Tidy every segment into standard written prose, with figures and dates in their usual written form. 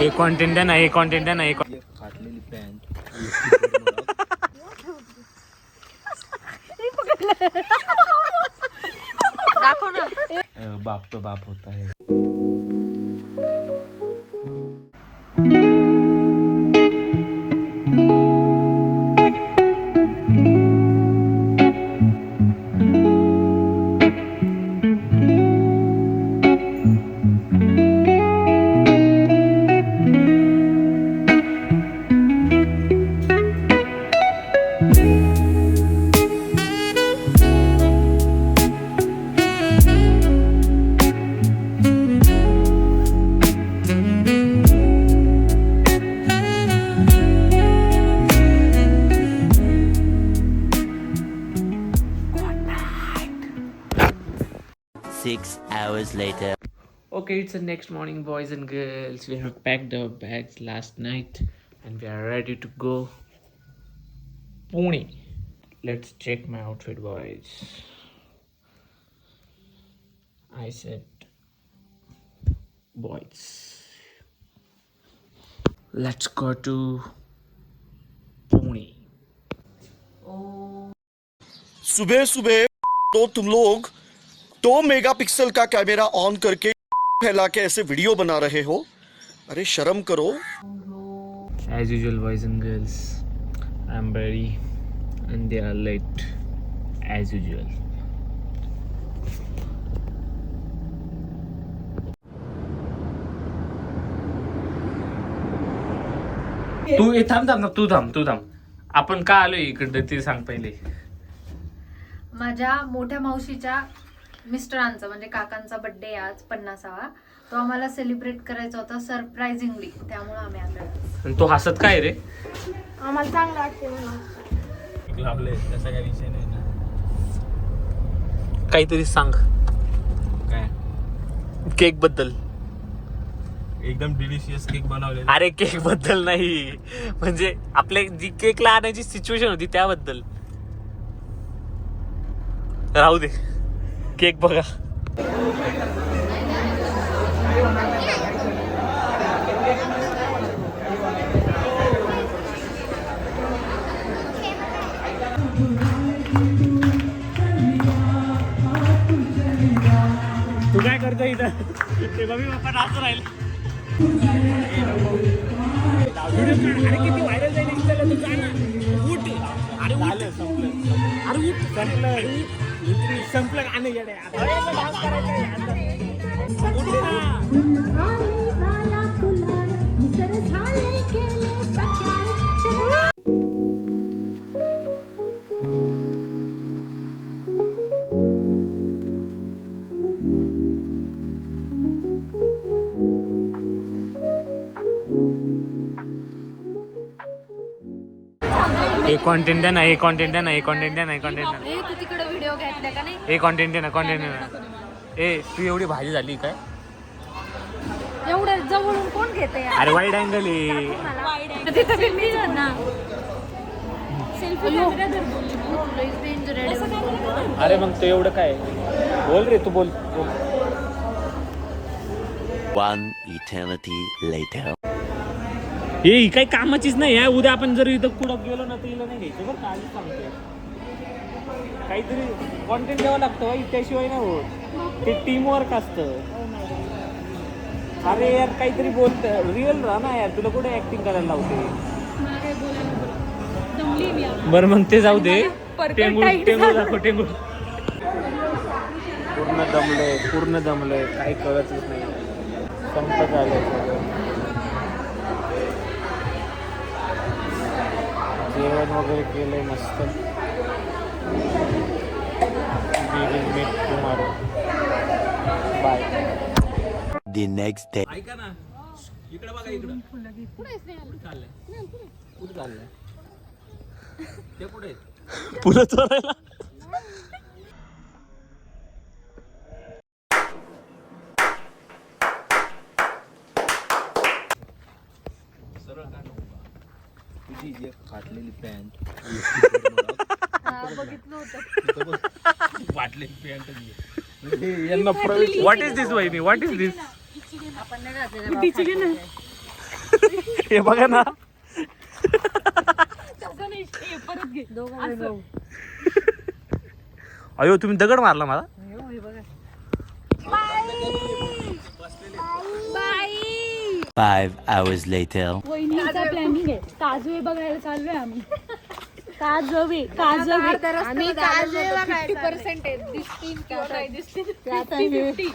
एक कंटेंट ना एक कंटेंट ना एक फाटलेली पॅन्ट दाखव ना. बाप तो बाप होता है. later. Okay, it's the next morning, boys and girls. We have packed our bags last night and we are ready to go Pune. Let's check my outfit, boys. I said boys. Let's go to Pune. सुबह सुबह तो तुम लोग 2 megapixel का camera on करके फैला के ऐसे video बना रहे हो. अरे शर्म करो. As usual, boys and girls, I'm ready and they are late as usual. तू थांब ना तू थांब आपण का आलोय इकडे ते सांग पहिले. माझ्या मोठ्या मावशीच्या मिस्टरांचा म्हणजे काकांचा बर्थडे आज 50वा. तो आम्हाला सेलिब्रेट करायचा होता सरप्राइझिंगली, त्यामुळे आम्ही आलो. तो हसत काय रे. आम्हाला चांगलं वाटते म्हणून लावले तसा काही विषय नाही ना. काहीतरी सांग काय केक बद्दल. एकदम डिलिशियस केक बनवले. अरे केक बद्दल नाही, म्हणजे आपल्या जी केकला आणायची सिच्युएशन होती त्याबद्दल. राहू दे, केक बघा. तू काय करतो इथं. ते मम्मी पप्पा नाचून राहिले. अरे किती व्हायरल जाईल इंस्टाला. तू जा ना. उठ. अरे उठ. अरे उठ. संपलं गाणं येडे. डान्स करायचा. उठ ना. एक कॉन्टेंट आहे ना एक कॉन्टेंट आहे ना एक कॉन्टेंट आहे ना एक कॉन्टेंट आहे तू तिकडे व्हिडिओ घेतला का नाही. एक कॉन्टेंट आहे ना कॉन्टेंट आहे ना. ए तू एवढी भाजी झाली काय. एवढं जवळून कोण घेते. अरे वाईड अँगल आहे. अरे मग तो एवढं काय बोल रे. तू बोल. One eternity later. हे काही कामाचीच नाही आहे. उद्या आपण जर इथं कुठं गेलो ना तर हिला नाही घ्यायचं बरं का. आधीच सांगतोय. काहीतरी कॉन्टेंट द्यावं लागतं त्याशिवाय नाही होत. ते टीम वर्क असतं. अरे यार काहीतरी बोलत रिअल राहा ना यार. तुला कुठे ऍक्टिंग करायला लावते. बरं मग ते जाऊ दे. टेंगूळ दाखव. टेंगूळ पूर्ण दमलंय काही कळतच नाही. संपत आलंय सगळं. जेवण वगैरे केलंय मस्त. बाय. The next day. ऐका ना इकडे बघा. इकडं कुठे चाललंय. कुठे चाललंय ते. कुठे पुढं चोरायला. तुझी एक फाटलेली पॅन्ट बघितलं होतं. फाटलेली पॅन्ट व्हॉट इज दिस वहिनी. व्हॉट इज दिस. आपण नाही घातलेलं. हे बघा ना अयो तुम्ही दगड मारला मला. वहिनीचा प्लॅनिंग आहे काजवे बघायला चाललोय आम्ही. काजवे आम्ही काजवे 50% दिसतील किंवा नाही दिसतील.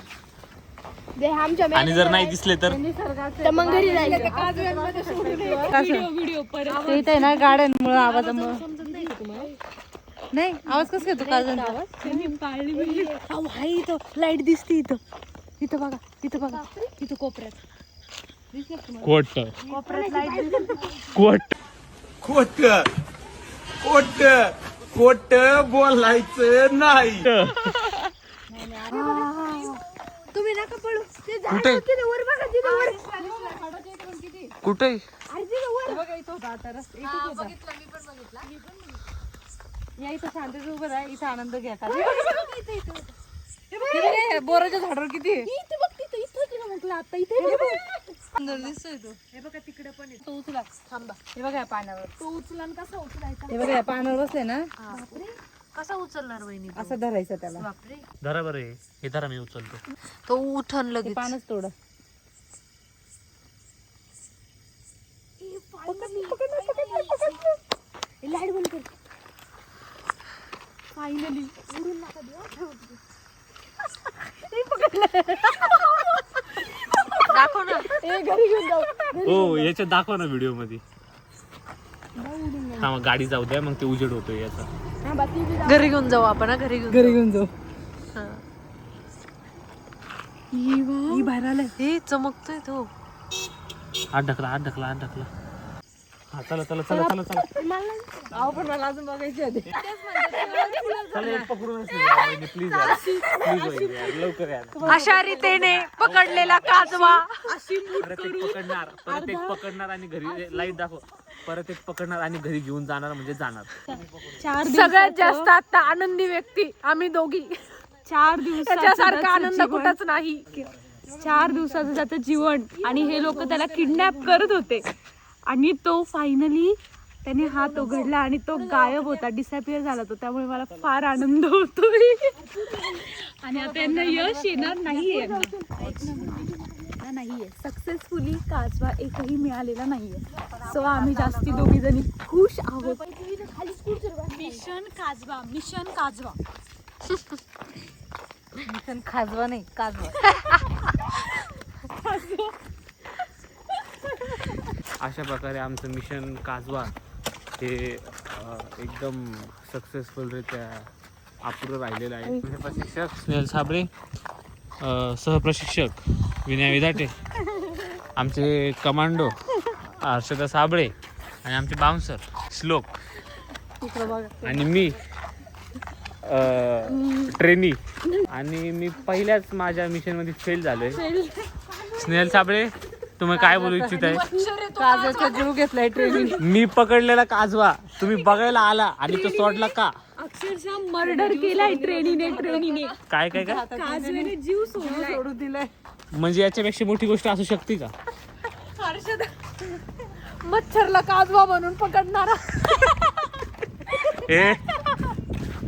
आणि जर नाही दिसले तर मग घरी जायचं काजव्यांमध्ये व्हिडिओ परत ते इथे ना गाड्यांमुळे आवाजामुळे नाही आवाज कसं घेतो काजव्यांचा आवाज काढली बिळली. हाय इथं लाईट दिसते इथं बघा इथं कोपऱ्यात कोट कोपऱ्यात लाईट दिसते. कोट खोट बोलायचं नाही. तुम्ही नका पळू ते कुठे? तिथे वर बघा तिथे वर कुठे अरे तिथे वर बघा इथं होता आता रस्ता इथं होता. या इथं शांततेत उभं राहा इथं आनंद घ्या का बोराच्या झाडावर किती इथे बघ तिथं म्हटलं आता इथे सुंदर दिसतोय तो. हे बघा तिकडे पण आहे. तो उचला थांबा. हे बघा या पाण्यावर तो उचला आणि कसा उचलायचा हे बघा या पाण्यावर बसले ना कसा उचलणार वहिनी तो? असं धरायचं त्याला बापरे धरा बरे हे धरा मी उचलतो. तो उठन ते लगेच. पानच तोड लाईट बंद कर फायनली उडून नका देऊ दाखव ना. घरी घेऊन जाऊ हो याच्यात दाखवा ना व्हिडिओ मध्ये. हा मग गाडी जाऊ द्या मग ते उजेड होतोय याचा. घरी घेऊन जाऊ आपण हा, घरी घेऊन जाऊ. जाऊ ही बाहेर आलाय हे चमकतोय तो. हात ढकला हा चला अहो पण मला अजून बघायची होती प्लीज लवकर या. अशा रीतीने पकडलेला काजवा. परत एक पकडणार आणि घरी लाईट दाखव. परत एक पकडणार आणि घरी घेऊन जाणार म्हणजे जाणार. सगळ्यात जास्त आता आनंदी व्यक्ती आम्ही दोघी. 4 दिवस त्याच्यासारखा आनंद कुठंच नाही. 4 दिवसाचं त्याचं जीवन आणि हे लोक त्याला किडनॅप करत होते आणि तो फायनली त्याने हात उघडला आणि तो गायब होता डिसअपिअर झाला तो. त्यामुळे मला फार आनंद होतोय आणि आता यांना यश येणार नाहीये नाहीये सक्सेसफुली काजवा एकही मिळालेला नाहीये. सो आम्ही जास्ती दोघी जणी खुश आहोत. मिशन काजवा मिशन खाजवा नाही काजवा. अशा प्रकारे आमचं मिशन काजवा हे एकदम सक्सेसफुलरित्या अपूर्ण राहिलेलं आहे. प्रशिक्षक स्नेहल साबळे, सहप्रशिक्षक विनय विधाटे, आमचे कमांडो हर्षदा साबळे आणि आमचे बाउन्सर श्लोक आणि मी ट्रेनी. आणि मी पहिल्याच माझ्या मिशनमध्ये फेल झालोय. स्नेहल साबळे तुम्ही काय बोलू इच्छित आहे? काजवाचा जीव घेतलाय ट्रेनिंग. मी पकडलेला काजवा तुम्ही बघायला आला आणि तो सोडला का? अक्षरशः मर्डर केलाय ट्रेनीने काय काजव्याने जीव सोडून दिलाय. म्हणजे याच्यापेक्षा मोठी गोष्ट असू शकते का? मच्छरला काजवा बनवून पकडणारा.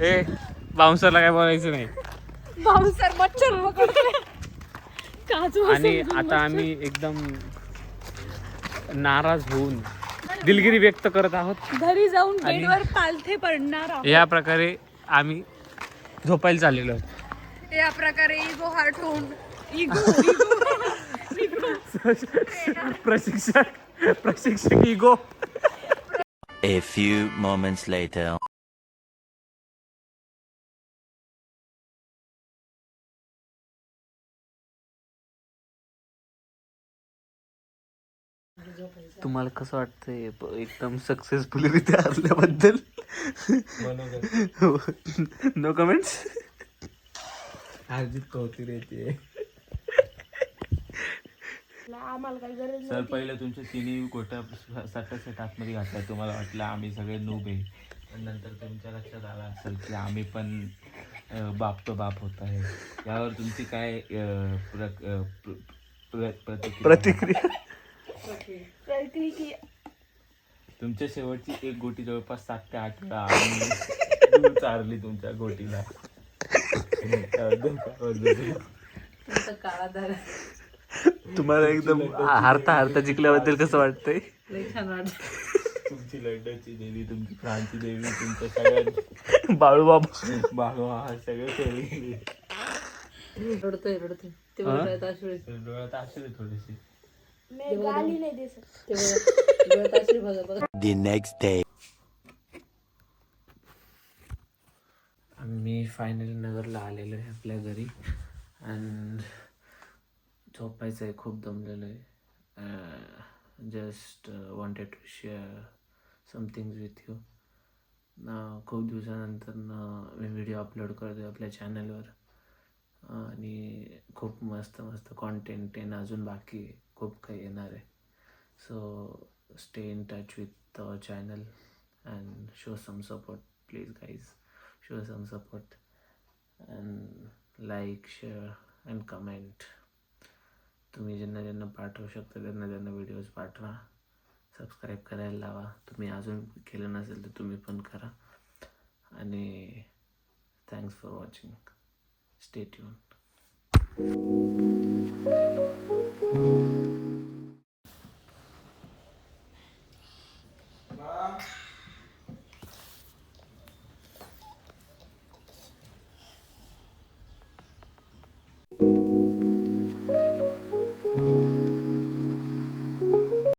ए बाउन्सरला काय बोलायचं नाही. बाउन्सर मच्छर पकडतोय काजवा. आणि आता आम्ही एकदम नाराज होऊन दिलगिरी व्यक्त करत आहोत. घरी जाऊन बेडवर पालथे पडणार आहोत. या प्रकारे आम्ही झोपायला चाललेलो आहोत. या प्रकारे इगो हार्ट होऊन प्रशिक्षक ego. A few moments later. तुम्हाला कसं वाटतंय एकदम सक्सेसफुलरित्या हरल्याबद्दल? No comments. अर्जित कौती रे सर पहिले तुमच्या तिन्ही गोट्या सटक आतमध्ये घातल्या. तुम्हाला वाटलं आम्ही सगळे नूब आहे. पण नंतर तुमच्या लक्षात आलं असेल की आम्ही पण बाप तो बाप होत आहे. यावर तुमची काय प्रतिक्रिया? तुमच्या शेवटची एक गोटी जवळपास 7 ते 8 वेळा आम्ही दूर चारली तुमच्या गोटीला. तुम्हाला एकदम हारता हारता जिंकल्याबद्दल कसं वाटतंय? तुमची लंडनची देवी, तुमची फ्रान्सची देवी, तुमच्या सगळ्या बाळूबाबा बाळवा सगळं खेळली. रडतोय ते डोळ्यात अश्रू येते. डोळ्यात असेल थोडीशी. डोळ्यात अश्रू बघा. The next day. आम्ही फायनली नगरला आलेलो आहे आपल्या घरी. अँड झोपायचं आहे, खूप दमलेलो आहे. Just wanted to share something with you. खूप दिवसानंतर मी व्हिडिओ अपलोड करतो आहे आपल्या चॅनलवर. आणि खूप मस्त मस्त कॉन्टेंट आहे, अजून बाकी आहे, खूप काही येणार आहे. So stay in touch with our channel and show some support please guys. Show some support and like, share and comment. तुम्ही ज्यांना ज्यांना पाठवू शकता त्यांना त्यांना व्हिडिओज पाठवा. सबस्क्राईब करायला लावा. तुम्ही अजून केलं नसेल तर तुम्ही पण करा. आणि thanks for watching. Stay tuned.